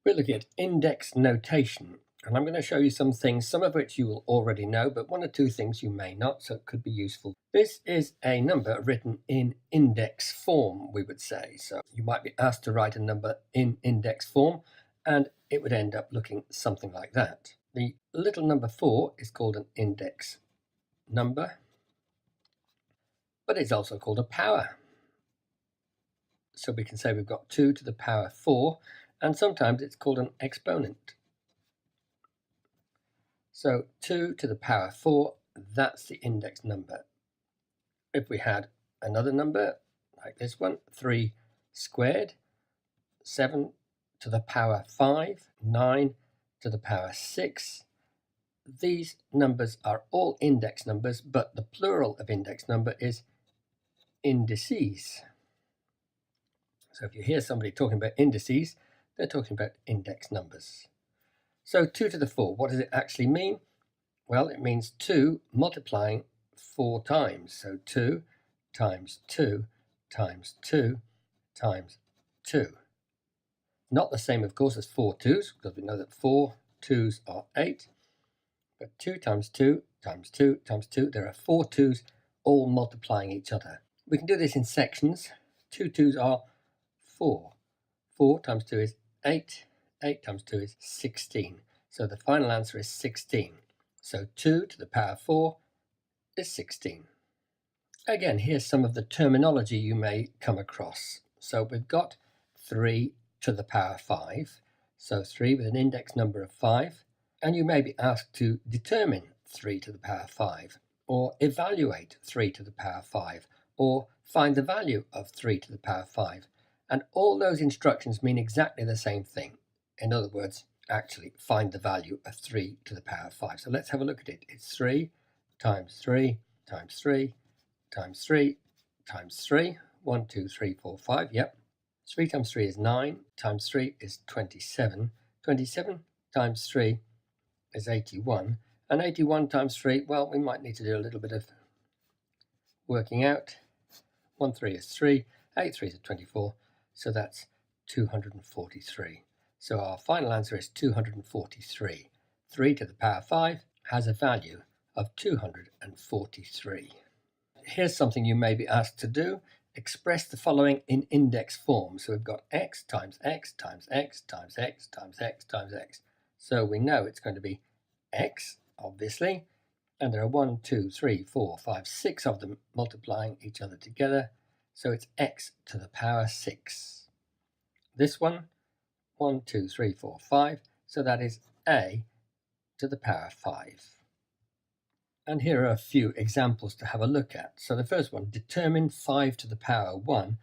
We're looking at index notation, and I'm going to show you some things, some of which you will already know, but one or two things you may not, so it could be useful. This is a number written in index form, we would say. So you might be asked to write a number in index form, and it would end up looking something like that. The little number 4 is called an index number, but it's also called a power. So we can say we've got 2 to the power 4, and sometimes it's called an exponent. So 2 to the power 4, that's the index number. If we had another number, like this one, 3 squared, 7 to the power 5, 9 to the power 6, these numbers are all index numbers, but the plural of index number is indices. So if you hear somebody talking about indices, they're talking about index numbers. So 2 to the 4, what does it actually mean? Well, it means 2 multiplying 4 times. So 2 times 2 times 2 times 2. Not the same, of course, as 4 2s, because we know that 4 2s are 8. But 2 times 2 times 2 times 2, there are 4 2s all multiplying each other. We can do this in sections. 2 2s are 4. 4 times 2 is 8. 8 times 2 is 16. So the final answer is 16. So 2 to the power 4 is 16. Again, here's some of the terminology you may come across. So we've got 3 to the power 5. So 3 with an index number of 5. And you may be asked to determine 3 to the power 5, or evaluate 3 to the power 5, or find the value of 3 to the power 5. And all those instructions mean exactly the same thing. In other words, actually find the value of 3 to the power 5. So let's have a look at it. It's 3 times 3 times 3 times 3 times 3. 1, 2, 3, 4, 5. Yep. 3 times 3 is 9. Times 3 is 27. 27 times 3 is 81. And 81 times 3, well, we might need to do a little bit of working out. 1 3 is 3. 8 3 is 24. So that's 243. So our final answer is 243. 3 to the power 5 has a value of 243. Here's something you may be asked to do. Express the following in index form. So we've got x times x times x times x times x times x. So we know it's going to be x, obviously. And there are 1, 2, 3, 4, 5, 6 of them multiplying each other together. So it's x to the power 6. This one, 1, 2, 3, 4, 5. So that is a to the power 5. And here are a few examples to have a look at. So the first one, determine 5 to the power 1.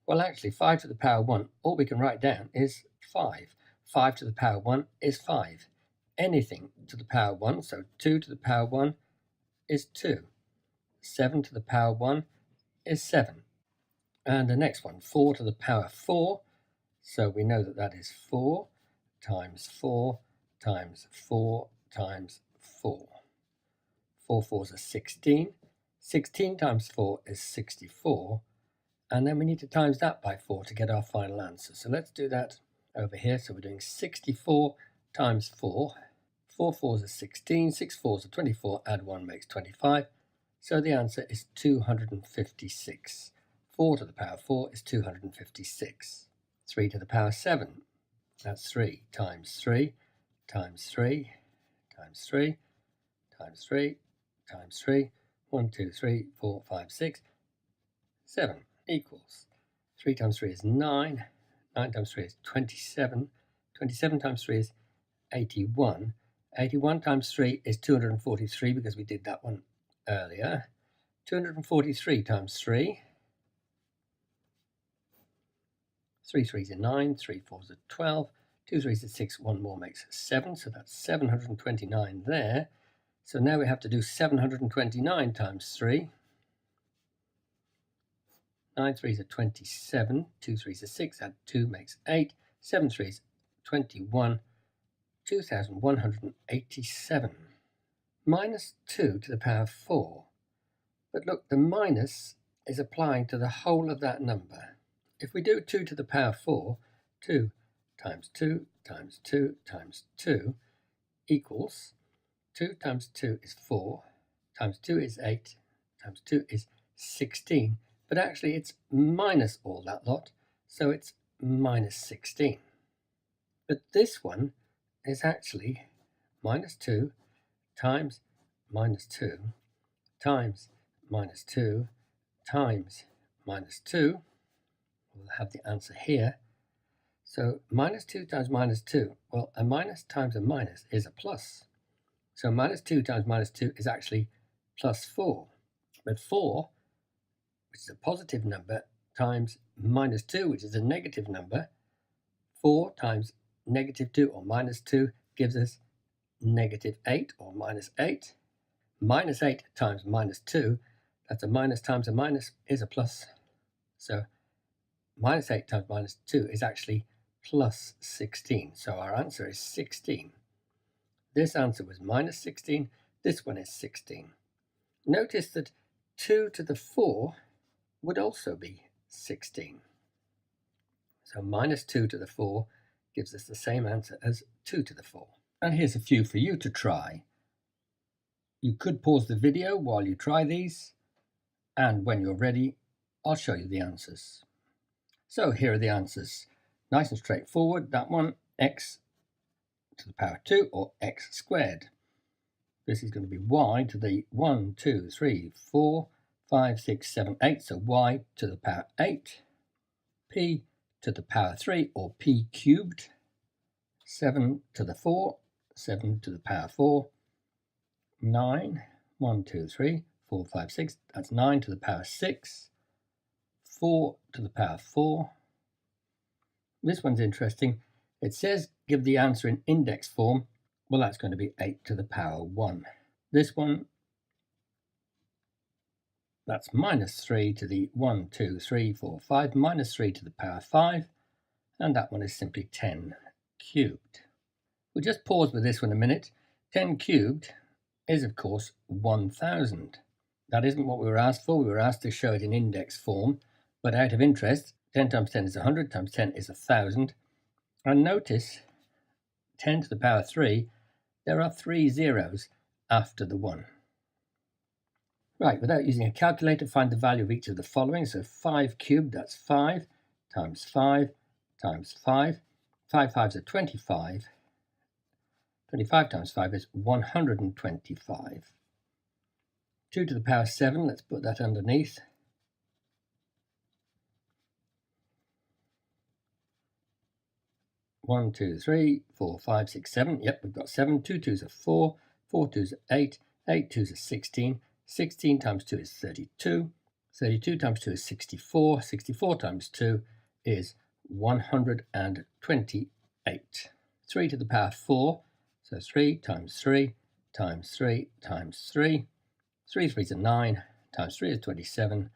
Well, actually, 5 to the power 1, all we can write down is 5. 5 to the power 1 is 5. Anything to the power 1, so 2 to the power 1 is 2. 7 to the power 1 is 7. And the next one, 4 to the power 4. So we know that that is 4 times 4 times 4 times 4. 4 4s are 16. 16 times 4 is 64. And then we need to times that by 4 to get our final answer. So let's do that over here. So we're doing 64 times 4. 4 4s are 16. 6 4s are 24. Add 1 makes 25. So the answer is 256. 4 to the power 4 is 256. 3 to the power 7. That's 3 times 3 times 3 times 3 times 3 times 3. 1, 2, 3, 4, 5, 6, 7 equals 3 times 3 is 9. 9 times 3 is 27. 27 times 3 is 81. 81 times 3 is 243 because we did that one earlier. 243 times 3. 3 3s are 9. 3 4s are 12. 2 3s are 6. 1 more makes 7. So that's 729 there. So now we have to do 729 times 3. 9 3s are 27. 2 3s are 6. Add 2 makes 8. 7 3s 21. 2187. Minus 2 to the power 4. But look, the minus is applying to the whole of that number. If we do 2 to the power 4, 2 times 2 times 2 times 2 equals 2 times 2 is 4, times 2 is 8, times 2 is 16, but actually it's minus all that lot, so it's minus 16. But this one is actually minus 2 times minus 2 times minus 2 times minus 2. We'll have the answer here. So minus 2 times minus 2, well, a minus times a minus is a plus. So minus 2 times minus 2 is actually plus 4. But 4, which is a positive number, times minus 2, which is a negative number, 4 times negative 2 or minus 2 gives us negative 8 or minus 8. Minus 8 times minus 2, that's a minus times a minus is a plus. So minus 8 times minus 2 is actually plus 16. So our answer is 16. This answer was minus 16. This one is 16. Notice that 2 to the 4 would also be 16. So minus 2 to the 4 gives us the same answer as 2 to the 4. And here's a few for you to try. You could pause the video while you try these, and when you're ready, I'll show you the answers. So here are the answers. Nice and straightforward. That one, x to the power 2 or x squared. This is going to be y to the 1, 2, 3, 4, 5, 6, 7, 8. So y to the power 8. P to the power 3 or p cubed. 7 to the 4, 7 to the power 4. 9, 1, 2, 3, 4, 5, 6. That's 9 to the power 6. 4 to the power 4. This one's interesting. It says give the answer in index form. Well, that's going to be 8 to the power 1. This one, that's minus 3 to the 1, 2, 3, 4, 5, minus 3 to the power 5. And that one is simply 10 cubed. We'll just pause with this one a minute. 10 cubed is, of course, 1000. That isn't what we were asked for. We were asked to show it in index form. But out of interest, 10 times 10 is 100, times 10 is 1000. And notice 10 to the power 3, there are 3 zeros after the 1. Right, without using a calculator, find the value of each of the following. So 5 cubed, that's 5, times 5, times 5. 5 fives are 25. 25 times 5 is 125. 2 to the power 7, let's put that underneath. 1, 2, 3, 4, 5, 6, 7. Yep, we've got 7. 2 twos are 4. 4 twos are 8. 8 twos are 16. 16 times 2 is 32. 32 times 2 is 64. 64 times 2 is 128. 3 to the power 4. So 3 times 3 times 3 times 3. 3 threes are 9. Times 3 is 27.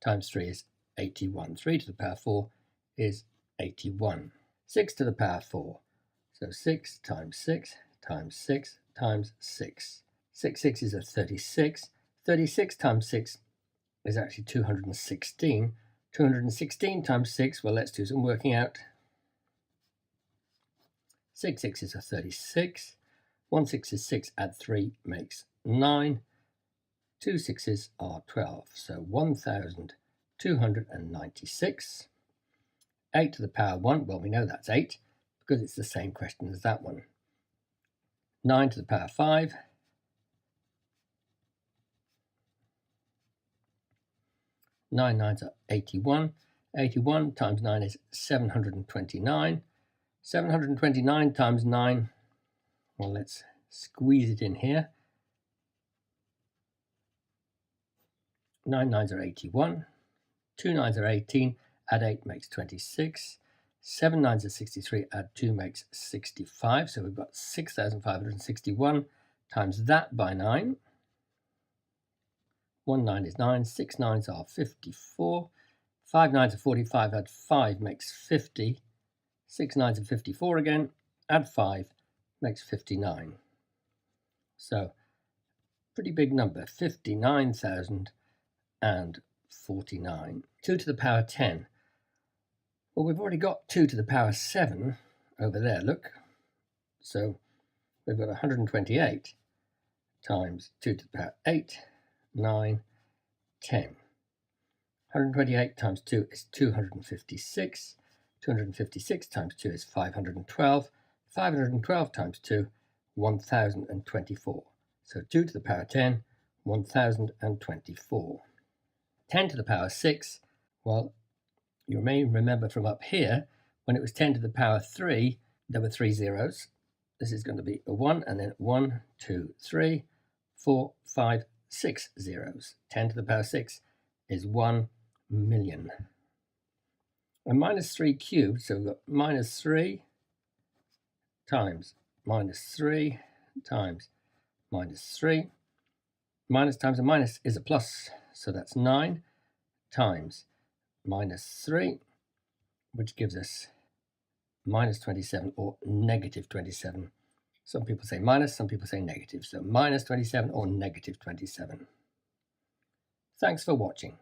Times 3 is 81. 3 to the power 4 is 81. 6 to the power 4. So 6 times 6 times 6 times 6. 6 sixes are 36. 36 times 6 is actually 216. 216 times 6, well, let's do some working out. 6 sixes are 36. 1 6 is 6, add 3 makes 9. 2 sixes are 12, so 1296. 8 to the power 1, well, we know that's 8 because it's the same question as that one. 9 to the power 5. 9 nines are 81. 81 times 9 is 729. 729 times 9, well, let's squeeze it in here. 9 nines are 81. 2 nines are 18. Add 8 makes 26. 7 nines are 63. Add 2 makes 65. So we've got 6,561 times that by 9. 1 9 is 9. 6 nines are 54. 5 nines are 45. Add 5 makes 50. 6 nines are 54 again. Add 5 makes 59. So pretty big number, 59,049. 2 to the power 10. Well, we've already got 2 to the power 7 over there, look. So we've got 128 times 2 to the power 8, 9, 10. 128 times 2 is 256. 256 times 2 is 512. 512 times 2, 1024. So 2 to the power 10, 1024. 10 to the power 6, well, you may remember from up here, when it was 10 to the power 3, there were 3 zeros. This is going to be a 1, and then 1, 2, 3, 4, 5, 6 zeros. 10 to the power 6 is 1 million. And minus 3 cubed, so we've got minus 3 times minus 3 times minus 3. Minus times a minus is a plus, so that's 9 times minus 3, which gives us minus 27 or negative 27. Some people say minus, some people say negative. So minus 27 or negative 27. Thanks for watching.